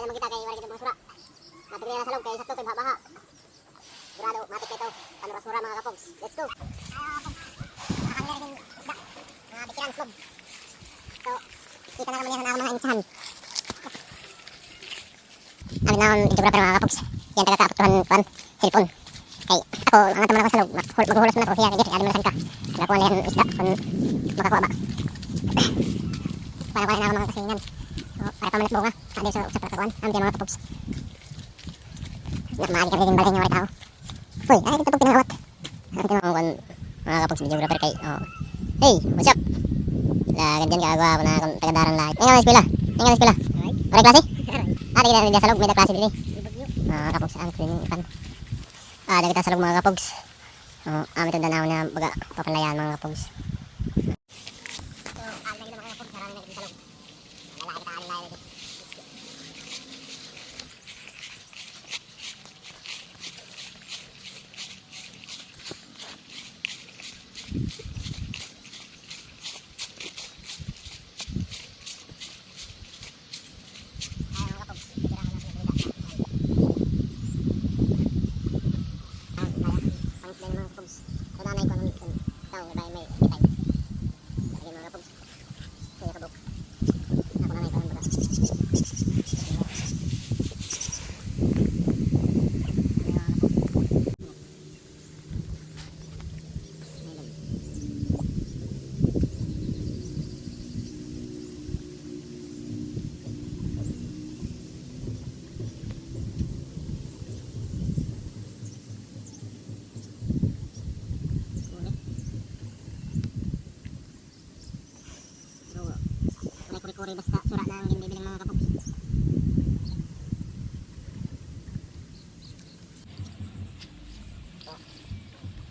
mo kita kay wala kita mga sura. Matik nila sa loob kay sakto kay baha. Sigurado, matik ito. Panurasura mga kapogs. Let's go! Nakakangga rin yung isda. Mga bikiran slog. So, kita na naman yan na mga insahan. Amin na akong intubra mga kapogs. Yan taga-kaapatuhan kuhan, cellphone. Kay ako, ang ataman ako sa loob. Maghuhulas mo na ako siya. Kaya kaya malasan ka. Nakakuha na yan isda kung makakuha ba. Para kuha na ako mga kasingan. Para pamalit buka. Adi sa pagkakuan. Ang mga kapogs. Nakamaali kami din balay niya walit ako. Uy, ay ito pag pinangawat. Mga kapogs, videographer kay hey, what's up? Ganyan kaagawa ako na akong tagadaran lahat. Ngayon ang eskwela. Ngayon ang eskwela. Waray klase? Di kita sa loob. May klase din mga kapogs. Ang cleaning ikan. Di kita sa loob mga kapogs. Amit ang danaw na baga papanlayan mga kapogs. So, lagi na mga kapogs. Marami na kita sa loob. Lalaki kita kanila yun. Kuri basta sura na ang ginbibilang mga kapogs.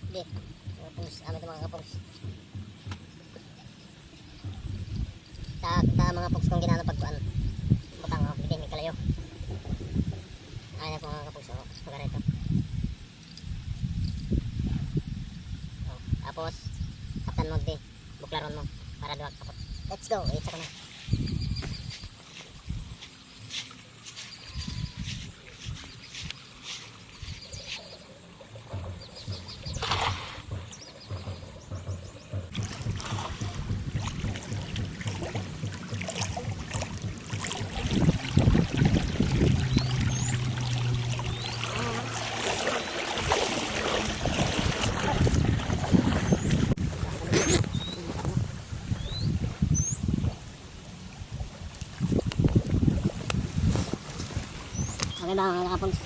Di, kapogs, amin ito mga kapogs. Ta mga kapogs kung ginano pagkuan. Butang bitin may kalayo. Ayan po mga kapogs, pagkara ito. Tapos, kaptan mo di, buklaron mo para duwag kapogs. Let's go, itsa ko na. Okay ba mga kapogs?